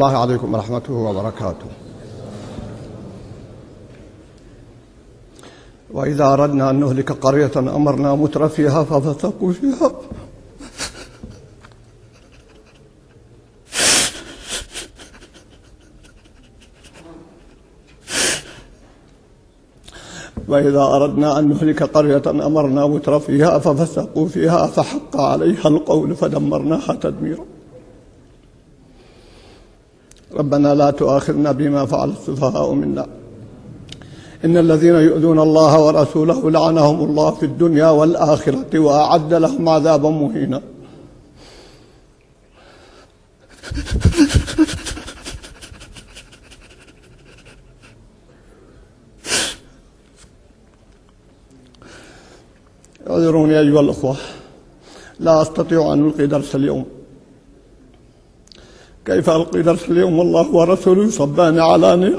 الله عليكم ورحمته وبركاته. وإذا أردنا أن نهلك قرية أمرنا مترفيها ففسقوا فيها وإذا أردنا أن نهلك قرية أمرنا مترفيها ففسقوا فيها فحق عليها القول فدمرناها تدميرا. ربنا لا تؤاخذنا بما فعل السفهاء منا إن الذين يؤذون الله ورسوله لعنهم الله في الدنيا والآخرة وأعد لهم عذابا مهينا. اعذروني أيها الأخوة، لا أستطيع أن ألقي درس اليوم. كيف ألقي درس اليوم والله ورسوله يصبان علانية؟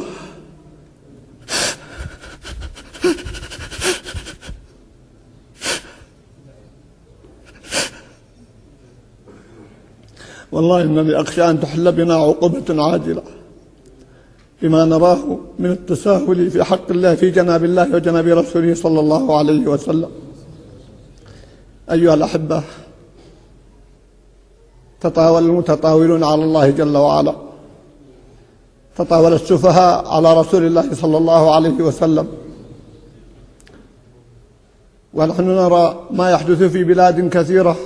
والله إنني أخشى أن تحل بنا عقوبة عاجلة بما نراه من التساهل في حق الله في جناب الله وجناب رسوله صلى الله عليه وسلم. أيها الأحبة، تطاول المتطاولون على الله جل وعلا، تطاول السفهاء على رسول الله صلى الله عليه وسلم، ونحن نرى ما يحدث في بلاد كثيرة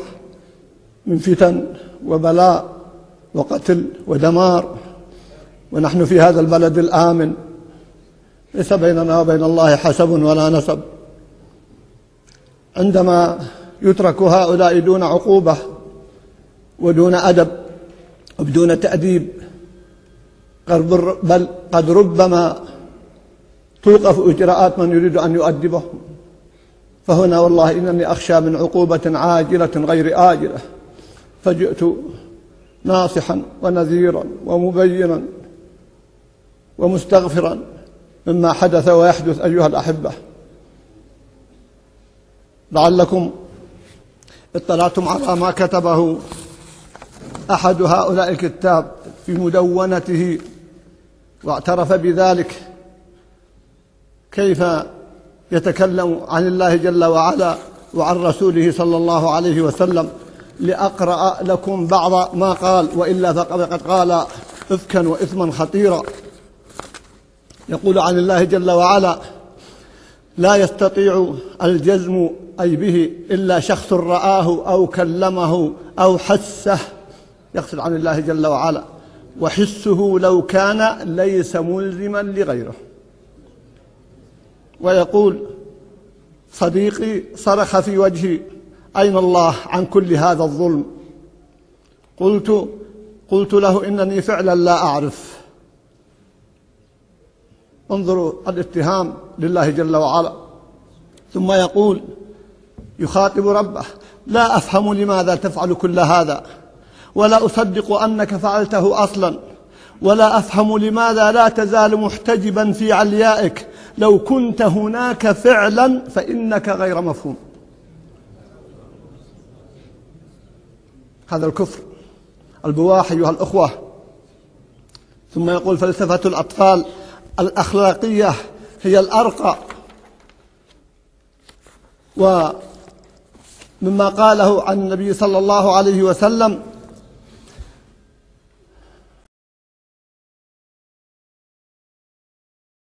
من فتن وبلاء وقتل ودمار، ونحن في هذا البلد الآمن ليس بيننا وبين الله حسب ولا نسب. عندما يترك هؤلاء دون عقوبة ودون أدب وبدون تأديب، بل قد ربما توقف إجراءات من يريد أن يؤدبهم، فهنا والله إنني أخشى من عقوبة عاجلة غير آجلة، فجئت ناصحا ونذيرا ومبينا ومستغفرا مما حدث ويحدث. أيها الأحبة، لعلكم اطلعتم على ما كتبه أحد هؤلاء الكتاب في مدونته واعترف بذلك، كيف يتكلم عن الله جل وعلا وعن رسوله صلى الله عليه وسلم. لأقرأ لكم بعض ما قال، وإلا فقد قال إفكا وإثما خطيرا. يقول عن الله جل وعلا: لا يستطيع الجزم أي به إلا شخص رآه أو كلمه أو حسه، يقصد عن الله جل وعلا، وحسه لو كان ليس ملزما لغيره. ويقول: صديقي صرخ في وجهي: أين الله عن كل هذا الظلم؟ قلت له: إنني فعلا لا أعرف. انظروا الاتهام لله جل وعلا. ثم يقول يخاطب ربه: لا أفهم لماذا تفعل كل هذا، ولا أصدق أنك فعلته أصلا، ولا أفهم لماذا لا تزال محتجبا في عليائك، لو كنت هناك فعلا فإنك غير مفهوم. هذا الكفر البواح أيها الأخوة. ثم يقول: فلسفة الأطفال الأخلاقية هي الأرقى. ومما قاله عن النبي صلى الله عليه وسلم: